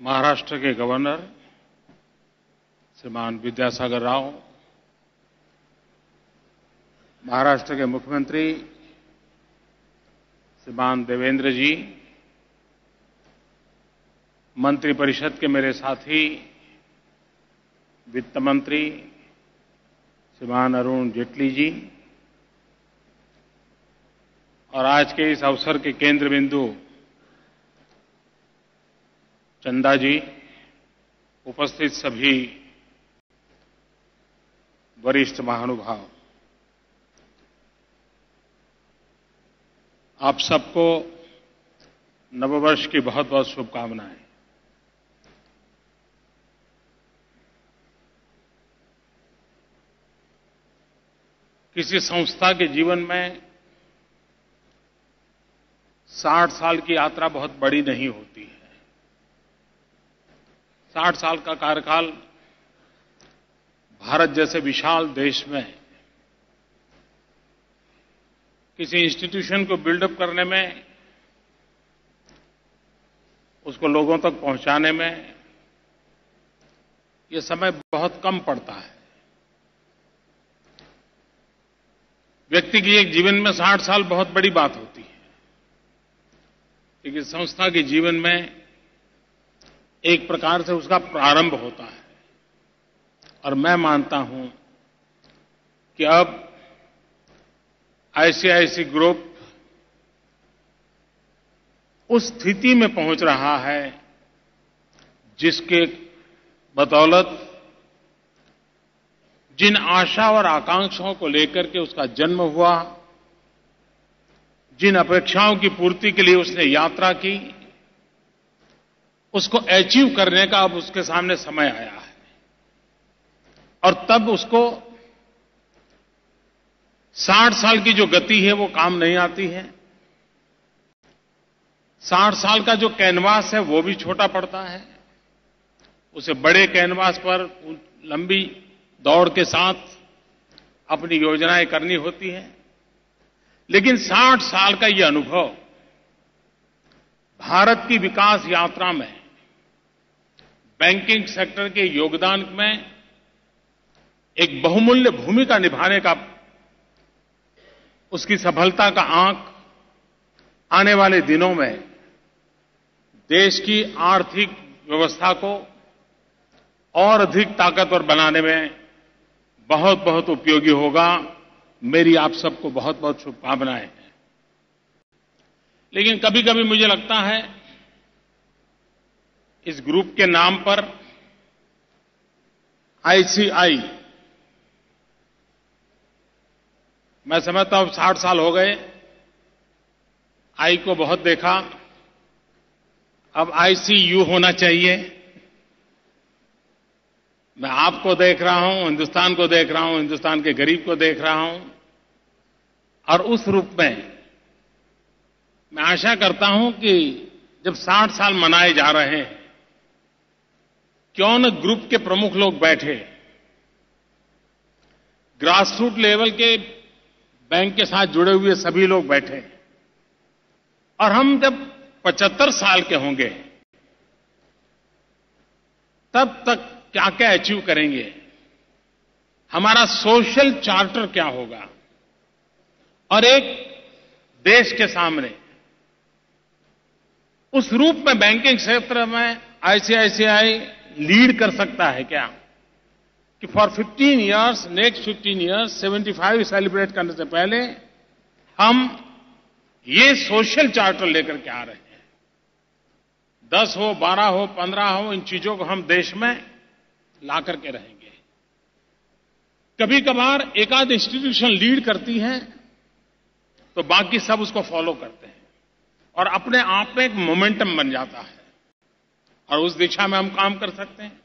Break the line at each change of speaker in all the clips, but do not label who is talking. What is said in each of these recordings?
महाराष्ट्र के गवर्नर श्रीमान विद्यासागर राव, महाराष्ट्र के मुख्यमंत्री श्रीमान देवेंद्र जी, मंत्रिपरिषद के मेरे साथी वित्त मंत्री श्रीमान अरुण जेटली जी और आज के इस अवसर के केंद्र बिंदु चंदा जी, उपस्थित सभी वरिष्ठ महानुभाव, आप सबको नववर्ष की बहुत बहुत शुभकामनाएं। किसी संस्था के जीवन में 60 साल की यात्रा बहुत बड़ी नहीं होती है। 60 साल का कार्यकाल भारत जैसे विशाल देश में किसी इंस्टीट्यूशन को बिल्डअप करने में, उसको लोगों तक पहुंचाने में ये समय बहुत कम पड़ता है। व्यक्ति की एक जीवन में 60 साल बहुत बड़ी बात होती है, लेकिन संस्था के जीवन में एक प्रकार से उसका प्रारंभ होता है। और मैं मानता हूं कि अब आईसीआईसी ग्रुप उस स्थिति में पहुंच रहा है जिसके बदौलत जिन आशा और आकांक्षाओं को लेकर के उसका जन्म हुआ, जिन अपेक्षाओं की पूर्ति के लिए उसने यात्रा की, उसको अचीव करने का अब उसके सामने समय आया है। और तब उसको 60 साल की जो गति है वो काम नहीं आती है। 60 साल का जो कैनवास है वो भी छोटा पड़ता है। उसे बड़े कैनवास पर लंबी दौड़ के साथ अपनी योजनाएं करनी होती हैं। लेकिन 60 साल का ये अनुभव भारत की विकास यात्रा में बैंकिंग सेक्टर के योगदान में एक बहुमूल्य भूमिका निभाने का, उसकी सफलता का आंक आने वाले दिनों में देश की आर्थिक व्यवस्था को और अधिक ताकतवर बनाने में बहुत बहुत उपयोगी होगा। मेरी आप सबको बहुत बहुत शुभकामनाएं हैं। लेकिन कभी कभी मुझे लगता है इस ग्रुप के नाम पर आईसीआई, मैं समझता हूं 60 साल हो गए, आई को बहुत देखा, अब आईसीयू होना चाहिए। मैं आपको देख रहा हूं, हिंदुस्तान को देख रहा हूं, हिंदुस्तान के गरीब को देख रहा हूं, और उस रूप में मैं आशा करता हूं कि जब 60 साल मनाए जा रहे हैं, क्यों न ग्रुप के प्रमुख लोग बैठे, ग्रासरूट लेवल के बैंक के साथ जुड़े हुए सभी लोग बैठे, और हम जब 75 साल के होंगे तब तक क्या क्या अचीव करेंगे, हमारा सोशल चार्टर क्या होगा, और एक देश के सामने उस रूप में बैंकिंग क्षेत्र में आईसीआईसीआई लीड कर सकता है क्या कि for 15 years, next 15 years 75 celebrate करने से पहले हम ये सोशल चार्टर लेकर के आ रहे हैं। 10 हो, 12 हो, 15 हो, इन चीजों को हम देश में ला करके रहेंगे। कभी कभार एक आध इंस्टीट्यूशन लीड करती है तो बाकी सब उसको फॉलो करते हैं और अपने आप में एक मोमेंटम बन जाता है, और उस दिशा में हम काम कर सकते हैं।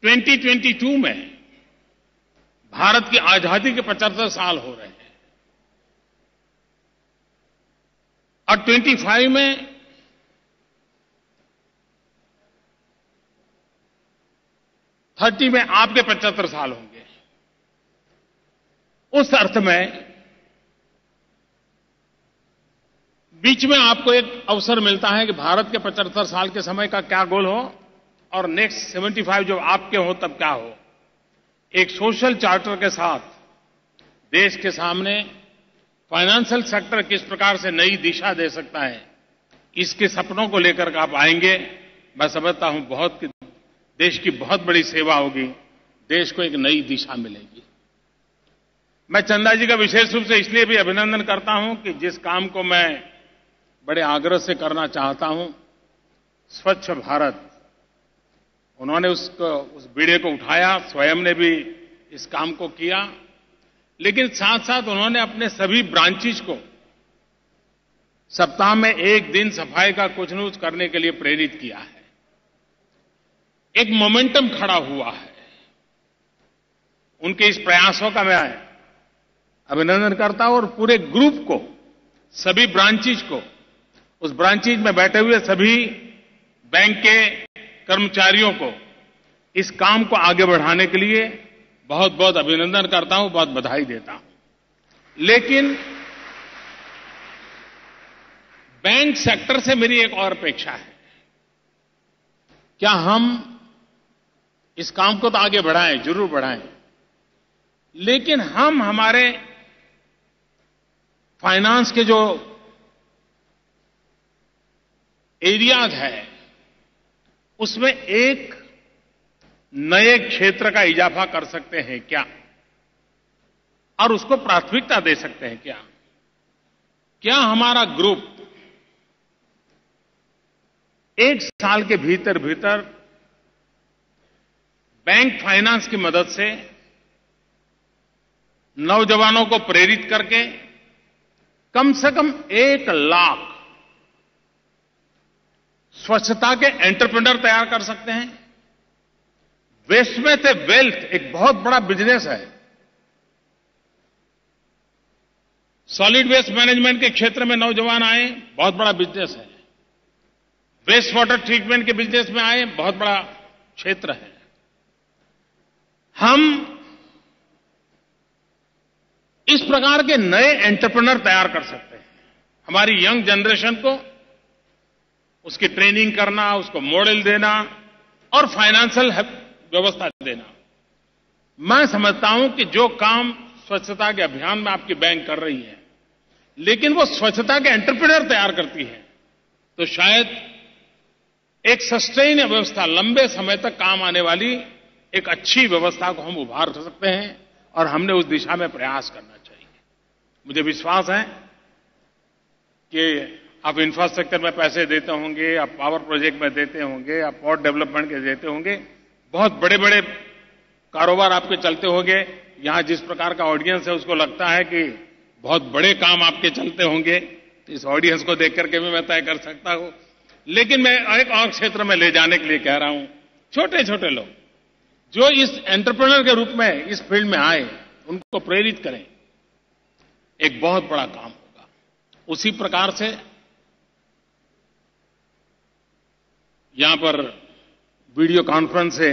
2022 में भारत की आजादी के 75 साल हो रहे हैं, और 25 में थर्टी में आपके 75 साल होंगे। उस अर्थ में बीच में आपको एक अवसर मिलता है कि भारत के 75 साल के समय का क्या गोल हो और नेक्स्ट 75 जब आपके हो तब क्या हो। एक सोशल चार्टर के साथ देश के सामने फाइनेंशियल सेक्टर किस प्रकार से नई दिशा दे सकता है, इसके सपनों को लेकर के आप आएंगे। मैं समझता हूं देश की बहुत बड़ी सेवा होगी, देश को एक नई दिशा मिलेगी। मैं चंदा जी का विशेष रूप से इसलिए भी अभिनंदन करता हूं कि जिस काम को मैं बड़े आग्रह से करना चाहता हूं, स्वच्छ भारत, उन्होंने उस बीड़े को उठाया, स्वयं ने भी इस काम को किया, लेकिन साथ साथ उन्होंने अपने सभी ब्रांचेज को सप्ताह में एक दिन सफाई का कुछ न कुछ करने के लिए प्रेरित किया है। एक मोमेंटम खड़ा हुआ है। उनके इस प्रयासों का मैं अभिनंदन करता हूं और पूरे ग्रुप को, सभी ब्रांचेज को, उस ब्रांचेज में बैठे हुए सभी बैंक के कर्मचारियों को इस काम को आगे बढ़ाने के लिए बहुत बहुत अभिनंदन करता हूं, बहुत बधाई देता हूं। लेकिन बैंक सेक्टर से मेरी एक और अपेक्षा है। क्या हम इस काम को तो आगे बढ़ाएं, जरूर बढ़ाएं, लेकिन हम हमारे फाइनेंस के जो एरियाज है उसमें एक नए क्षेत्र का इजाफा कर सकते हैं क्या, और उसको प्राथमिकता दे सकते हैं क्या। क्या हमारा ग्रुप एक साल के भीतर भीतर बैंक फाइनेंस की मदद से नौजवानों को प्रेरित करके कम से कम 1 लाख स्वच्छता के एंटरप्रेन्योर तैयार कर सकते हैं। वेस्ट में से वेल्थ एक बहुत बड़ा बिजनेस है। सॉलिड वेस्ट मैनेजमेंट के क्षेत्र में नौजवान आए, बहुत बड़ा बिजनेस है। वेस्ट वाटर ट्रीटमेंट के बिजनेस में आए, बहुत बड़ा क्षेत्र है। हम इस प्रकार के नए एंटरप्रेन्योर तैयार कर सकते हैं। हमारी यंग जनरेशन को उसकी ट्रेनिंग करना, उसको मॉडल देना और फाइनेंशियल व्यवस्था देना। मैं समझता हूं कि जो काम स्वच्छता के अभियान में आपकी बैंक कर रही है, लेकिन वो स्वच्छता के एंटरप्रेन्योर तैयार करती है, तो शायद एक सस्टेन व्यवस्था, लंबे समय तक काम आने वाली एक अच्छी व्यवस्था को हम उभार सकते हैं, और हमने उस दिशा में प्रयास करना चाहिए। मुझे विश्वास है कि आप इंफ्रास्ट्रक्चर में पैसे देते होंगे, आप पावर प्रोजेक्ट में देते होंगे, आप पोर्ट डेवलपमेंट के देते होंगे, बहुत बड़े बड़े कारोबार आपके चलते होंगे। यहां जिस प्रकार का ऑडियंस है उसको लगता है कि बहुत बड़े काम आपके चलते होंगे। तो इस ऑडियंस को देख करके भी मैं तय कर सकता हूं। लेकिन मैं एक और क्षेत्र में ले जाने के लिए कह रहा हूं। छोटे छोटे लोग जो इस एंटरप्रेन्योर के रूप में इस फील्ड में आए, उनको प्रेरित करें, एक बहुत बड़ा काम होगा। उसी प्रकार से यहां पर वीडियो कॉन्फ्रेंस से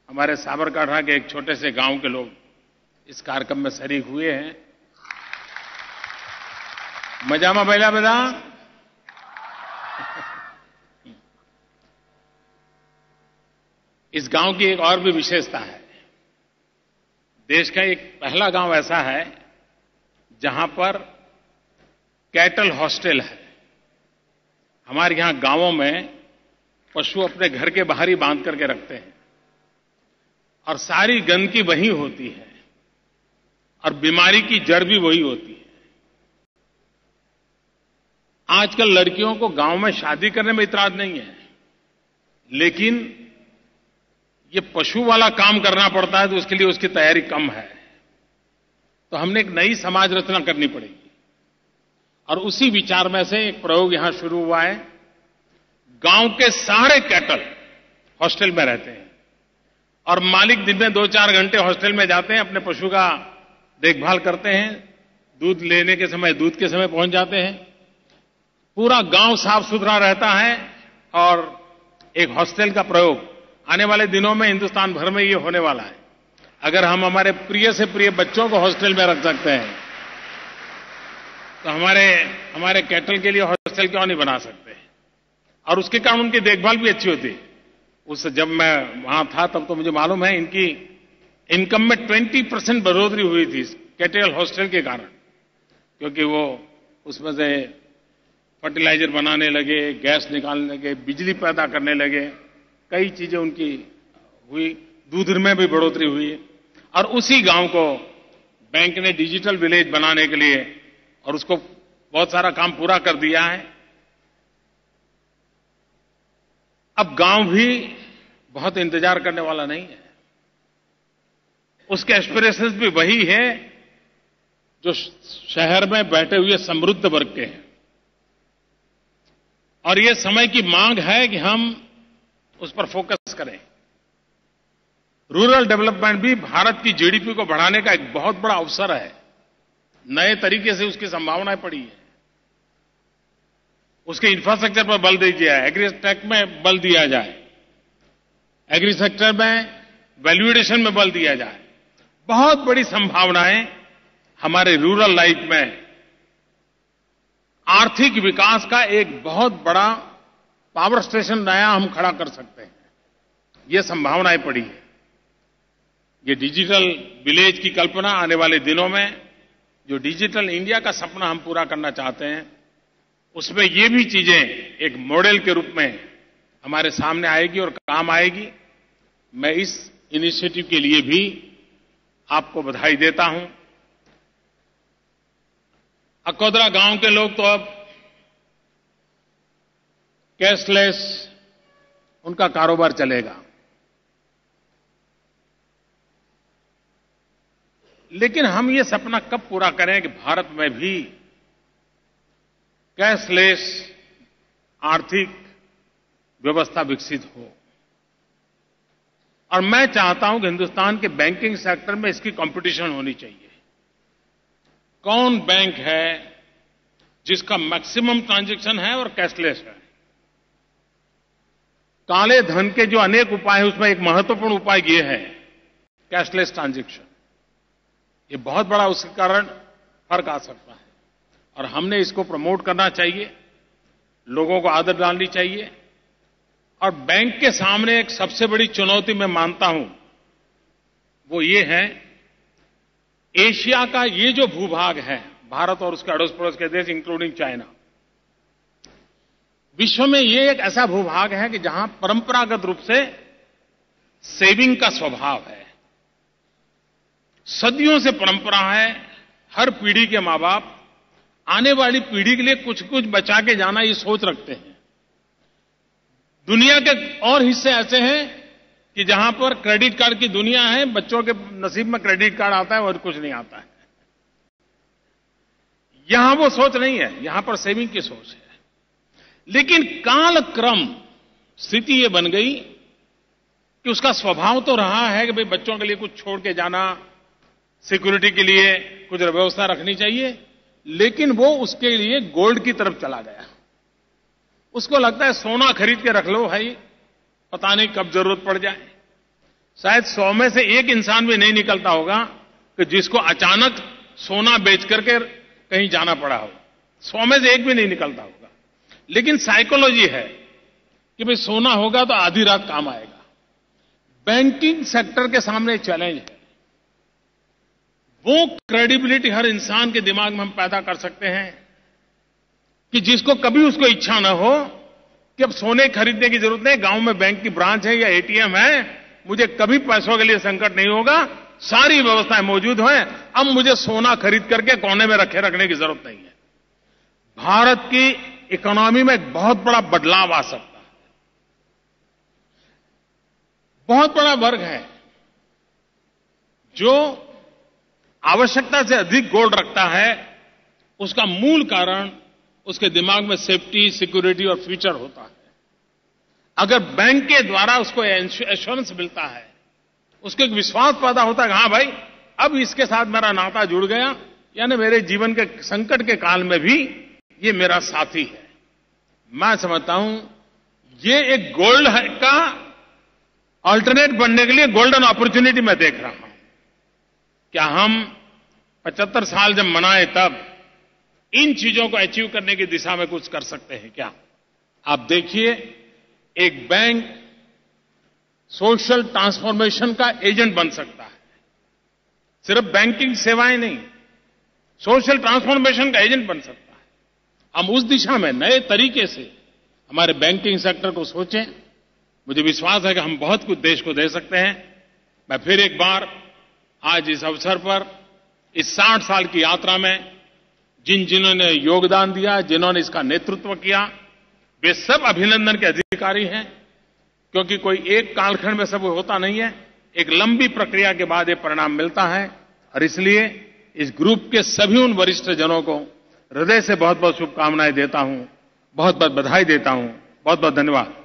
हमारे साबरकांठा के एक छोटे से गांव के लोग इस कार्यक्रम में शरीक हुए हैं। मजामा बैला बदा। इस गांव की एक और भी विशेषता है। देश का एक पहला गांव ऐसा है जहां पर कैटल हॉस्टल है। हमारे यहां गांवों में पशु अपने घर के बाहर ही बांध करके रखते हैं और सारी गंदगी वही होती है और बीमारी की जड़ भी वही होती है। आजकल लड़कियों को गांव में शादी करने में इतराज नहीं है, लेकिन ये पशु वाला काम करना पड़ता है तो उसके लिए उसकी तैयारी कम है। तो हमने एक नई समाज रचना करनी पड़ेगी, और उसी विचार में से एक प्रयोग यहां शुरू हुआ है। गांव के सारे कैटल हॉस्टल में रहते हैं और मालिक दिन में 2-4 घंटे हॉस्टल में जाते हैं, अपने पशु का देखभाल करते हैं, दूध लेने के समय दूध के समय पहुंच जाते हैं। पूरा गांव साफ सुथरा रहता है। और एक हॉस्टल का प्रयोग आने वाले दिनों में हिंदुस्तान भर में ये होने वाला है। अगर हम हमारे प्रिय से प्रिय बच्चों को हॉस्टल में रख सकते हैं तो हमारे हमारे कैटल के लिए हॉस्टल क्यों नहीं बना सकते? और उसके कारण उनकी देखभाल भी अच्छी होती है। उस जब मैं वहां था तब तो मुझे मालूम है इनकी इनकम में 20% बढ़ोतरी हुई थी कैटल हॉस्टल के कारण, क्योंकि वो उसमें से फर्टिलाइजर बनाने लगे, गैस निकालने लगे, बिजली पैदा करने लगे, कई चीजें उनकी हुई, दूध में भी बढ़ोतरी हुई। और उसी गांव को बैंक ने डिजिटल विलेज बनाने के लिए और उसको बहुत सारा काम पूरा कर दिया है। अब गांव भी बहुत इंतजार करने वाला नहीं है। उसके एस्पिरेशंस भी वही है जो शहर में बैठे हुए समृद्ध वर्ग के हैं। और ये समय की मांग है कि हम उस पर फोकस करें। रूरल डेवलपमेंट भी भारत की जीडीपी को बढ़ाने का एक बहुत बड़ा अवसर है। नए तरीके से उसकी संभावनाएं पड़ी है। उसके इंफ्रास्ट्रक्चर पर बल दिया जाए, एग्रीटेक में बल दिया जाए, एग्री सेक्टर में वैल्यू एडिशन में बल दिया जाए। बहुत बड़ी संभावनाएं हमारे रूरल लाइफ में आर्थिक विकास का एक बहुत बड़ा पावर स्टेशन नया हम खड़ा कर सकते हैं। ये संभावनाएं पड़ी है। ये डिजिटल विलेज की कल्पना आने वाले दिनों में, जो डिजिटल इंडिया का सपना हम पूरा करना चाहते हैं, उसमें ये भी चीजें एक मॉडल के रूप में हमारे सामने आएगी और काम आएगी। मैं इस इनिशिएटिव के लिए भी आपको बधाई देता हूं। अकोदरा गांव के लोग तो अब कैशलेस उनका कारोबार चलेगा, लेकिन हम ये सपना कब पूरा करें कि भारत में भी कैशलेस आर्थिक व्यवस्था विकसित हो। और मैं चाहता हूं कि हिंदुस्तान के बैंकिंग सेक्टर में इसकी कंपटीशन होनी चाहिए। कौन बैंक है जिसका मैक्सिमम ट्रांजैक्शन है और कैशलेस है? काले धन के जो अनेक उपाय हैं उसमें एक महत्वपूर्ण उपाय ये है कैशलेस ट्रांजैक्शन। ये बहुत बड़ा उसके कारण फर्क आ सकता है और हमने इसको प्रमोट करना चाहिए, लोगों को आदत डालनी चाहिए। और बैंक के सामने एक सबसे बड़ी चुनौती मैं मानता हूं वो ये है, एशिया का ये जो भूभाग है, भारत और उसके अड़ोस पड़ोस के देश इंक्लूडिंग चाइना, विश्व में ये एक ऐसा भूभाग है कि जहां परंपरागत रूप से सेविंग का स्वभाव है। सदियों से परंपरा है। हर पीढ़ी के मां बाप आने वाली पीढ़ी के लिए कुछ कुछ बचा के जाना ये सोच रखते हैं। दुनिया के और हिस्से ऐसे हैं कि जहां पर क्रेडिट कार्ड की दुनिया है, बच्चों के नसीब में क्रेडिट कार्ड आता है और कुछ नहीं आता है। यहां वो सोच नहीं है, यहां पर सेविंग की सोच है। लेकिन कालक्रम स्थिति ये बन गई कि उसका स्वभाव तो रहा है कि भाई बच्चों के लिए कुछ छोड़ के जाना, सिक्योरिटी के लिए कुछ व्यवस्था रखनी चाहिए, लेकिन वो उसके लिए गोल्ड की तरफ चला गया। उसको लगता है सोना खरीद के रख लो भाई, पता नहीं कब जरूरत पड़ जाए। शायद 100 में से एक इंसान भी नहीं निकलता होगा कि जिसको अचानक सोना बेच करके कहीं जाना पड़ा हो। 100 में से एक भी नहीं निकलता होगा। लेकिन साइकोलॉजी है कि भाई सोना होगा तो आधी रात काम आएगा। बैंकिंग सेक्टर के सामने चैलेंज है। वो क्रेडिबिलिटी हर इंसान के दिमाग में हम पैदा कर सकते हैं कि जिसको कभी उसको इच्छा न हो कि अब सोने खरीदने की जरूरत नहीं, गांव में बैंक की ब्रांच है या एटीएम है, मुझे कभी पैसों के लिए संकट नहीं होगा, सारी व्यवस्थाएं मौजूद हैं, अब मुझे सोना खरीद करके कोने में रखने की जरूरत नहीं है। भारत की इकोनॉमी में एक बहुत बड़ा बदलाव आ सकता है। बहुत बड़ा वर्ग है जो आवश्यकता से अधिक गोल्ड रखता है। उसका मूल कारण उसके दिमाग में सेफ्टी, सिक्योरिटी और फ्यूचर होता है। अगर बैंक के द्वारा उसको एश्योरेंस मिलता है, उसको एक विश्वास पैदा होता है कि हां भाई अब इसके साथ मेरा नाता जुड़ गया, यानी मेरे जीवन के संकट के काल में भी ये मेरा साथी है। मैं समझता हूं ये एक गोल्ड का अल्टरनेट बनने के लिए गोल्डन अपॉर्चुनिटी मैं देख रहा हूं। क्या हम 75 साल जब मनाए तब इन चीजों को अचीव करने की दिशा में कुछ कर सकते हैं क्या? आप देखिए, एक बैंक सोशल ट्रांसफॉर्मेशन का एजेंट बन सकता है। सिर्फ बैंकिंग सेवाएं नहीं, सोशल ट्रांसफॉर्मेशन का एजेंट बन सकता है। हम उस दिशा में नए तरीके से हमारे बैंकिंग सेक्टर को सोचें। मुझे विश्वास है कि हम बहुत कुछ देश को दे सकते हैं। मैं फिर एक बार आज इस अवसर पर इस 60 साल की यात्रा में जिन्होंने योगदान दिया, जिन्होंने इसका नेतृत्व किया, वे सब अभिनंदन के अधिकारी हैं, क्योंकि कोई एक कालखंड में सब होता नहीं है। एक लंबी प्रक्रिया के बाद ये परिणाम मिलता है और इसलिए इस ग्रुप के सभी उन वरिष्ठ जनों को हृदय से बहुत बहुत शुभकामनाएं देता हूं, बहुत बहुत बधाई देता हूं। बहुत बहुत धन्यवाद।